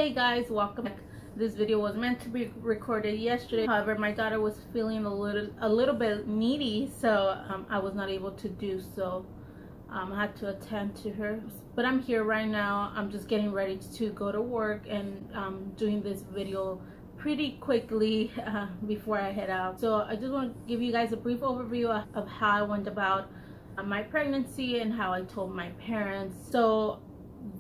Hey guys, welcome back. This video was meant to be recorded yesterday. However, my daughter was feeling a little bit needy, so I was not able to do so. I had to attend to her, but I'm here right now. I'm just getting ready to go to work and doing this video pretty quickly before I head out. So I just want to give you guys a brief overview of how I went about my pregnancy and how I told my parents. So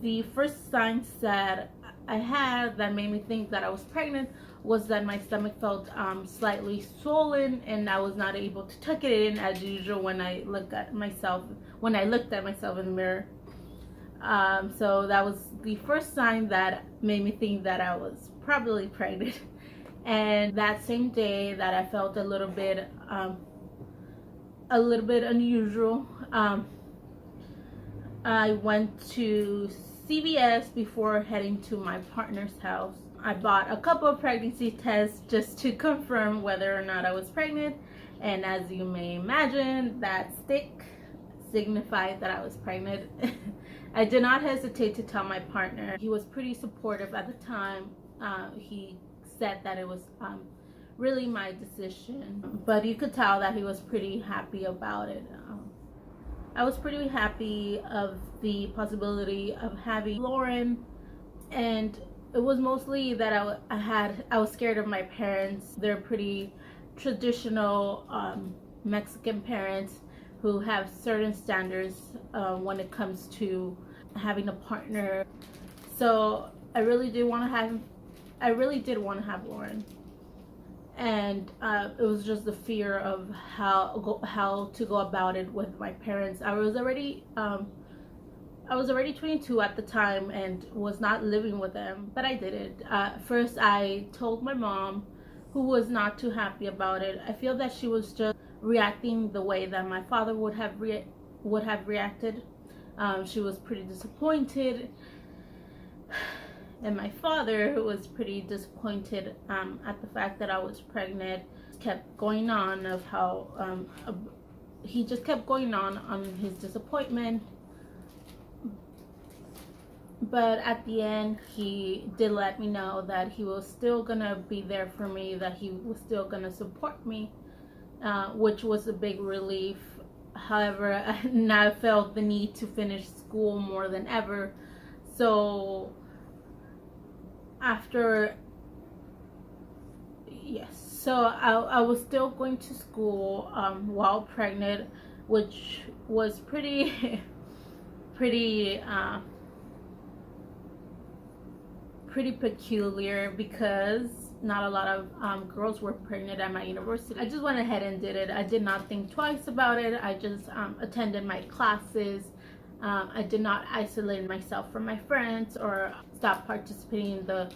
the first signs that I had that made me think that I was pregnant was that my stomach felt slightly swollen, and I was not able to tuck it in as usual when I looked at myself in the mirror. So that was the first sign that made me think that I was probably pregnant. And that same day that I felt a little bit unusual, I went to CVS before heading to my partner's house. I bought a couple of pregnancy tests just to confirm whether or not I was pregnant, and as you may imagine, that stick signified that I was pregnant. I did not hesitate to tell my partner. He was pretty supportive at the time. He said that it was really my decision, but you could tell that he was pretty happy about it. I was pretty happy of the possibility of having Lauren, and it was mostly that I was scared of my parents. They're pretty traditional Mexican parents who have certain standards when it comes to having a partner. So I really did want to have Lauren. And it was just the fear of how to go about it with my parents. I was already 22 at the time and was not living with them, but I did it. First, I told my mom, who was not too happy about it. I feel that she was just reacting the way that my father would have reacted. She was pretty disappointed. And my father was pretty disappointed at the fact that I was pregnant. Kept going on of how he just kept going on his disappointment. But at the end, he did let me know that he was still gonna be there for me, that he was still gonna support me, which was a big relief. However, now I felt the need to finish school more than ever. So I was still going to school while pregnant, which was pretty peculiar because not a lot of girls were pregnant at my university. I just went ahead and did it. I did not think twice about it. I just attended my classes. I did not isolate myself from my friends or stop participating in the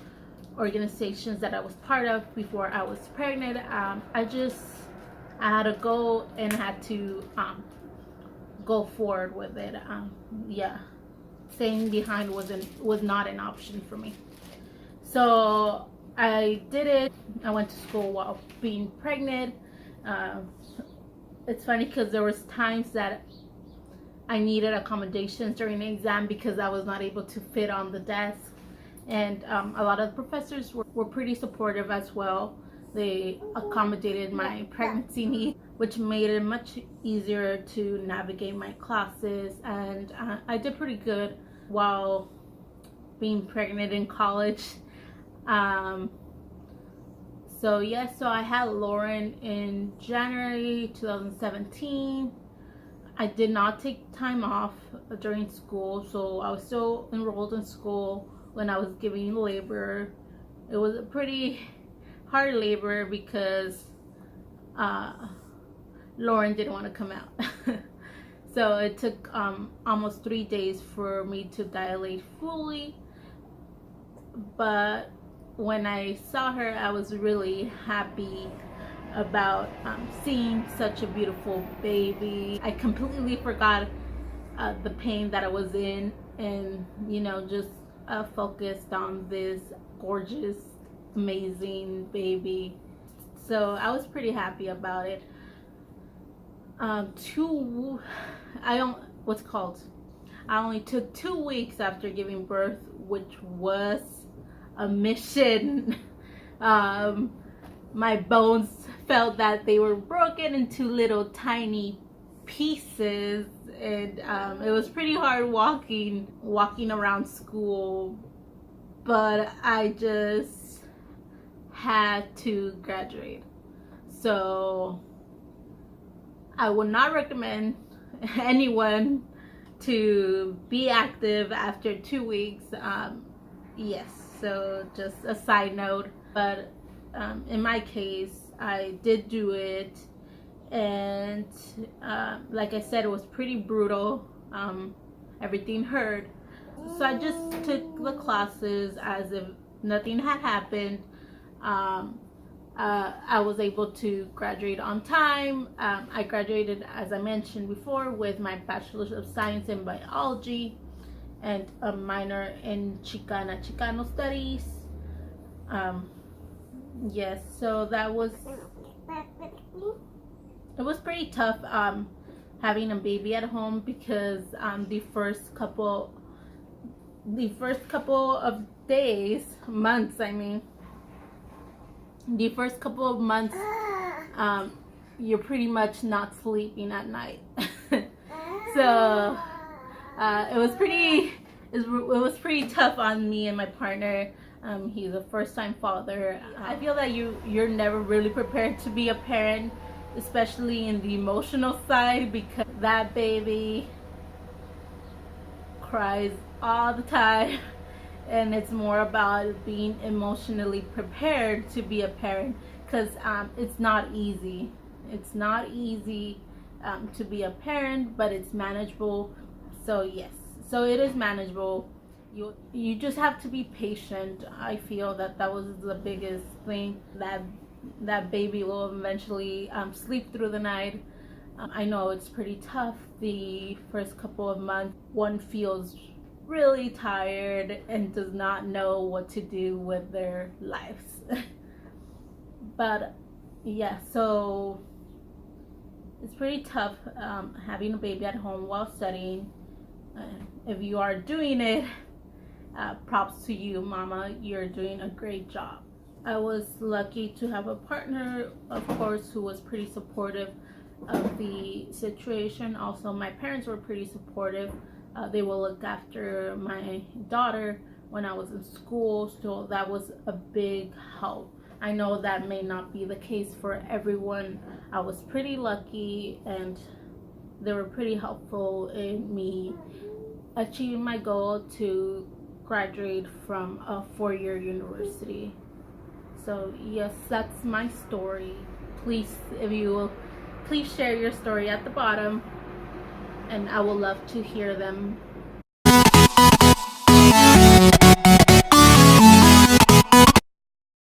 organizations that I was part of before I was pregnant. I had a goal and had to go forward with it. Staying behind was not an option for me. So I did it. I went to school while being pregnant. It's funny because there was times that I needed accommodations during the exam because I was not able to fit on the desk, and a lot of the professors were pretty supportive as well. They accommodated my pregnancy needs, which made it much easier to navigate my classes, and I did pretty good while being pregnant in college. So I had Lauren in January 2017. I did not take time off during school, so I was still enrolled in school when I was giving labor. It was a pretty hard labor because Lauren didn't want to come out. So it took almost 3 days for me to dilate fully. But when I saw her, I was really happy about seeing such a beautiful baby. I completely forgot the pain that I was in, and just focused on this gorgeous, amazing baby. So I was pretty happy about it. I only took 2 weeks after giving birth, which was a mission. My bones felt that they were broken into little tiny pieces, and it was pretty hard walking around school, but I just had to graduate. So I would not recommend anyone to be active after 2 weeks. Yes, so just a side note. But in my case, I did do it, and like I said, it was pretty brutal. Everything hurt. So I just took the classes as if nothing had happened. I was able to graduate on time. I graduated, as I mentioned before, with my Bachelor of Science in Biology and a minor in Chicano Studies. Yes, so it was pretty tough having a baby at home, because the first couple of days, months, the first couple of months, you're pretty much not sleeping at night. So it was pretty tough on me and my partner. He's a first-time father. I feel that you're never really prepared to be a parent, especially in the emotional side, because that baby cries all the time. And it's more about being emotionally prepared to be a parent, because it's not easy. It's not easy to be a parent, but it's manageable. So yes, so it is manageable. You just have to be patient. I feel that was the biggest thing, that baby will eventually sleep through the night. I know it's pretty tough the first couple of months. One feels really tired and does not know what to do with their lives. But yeah, so it's pretty tough having a baby at home while studying. If you are doing it, props to you, mama. You're doing a great job. I was lucky to have a partner, of course, who was pretty supportive of the situation. Also, my parents were pretty supportive. They will look after my daughter when I was in school, so that was a big help. I know that may not be the case for everyone. I was pretty lucky, and they were pretty helpful in me achieving my goal to graduate from a 4-year university. So yes, that's my story. Please, if you will, please share your story at the bottom, and I would love to hear them.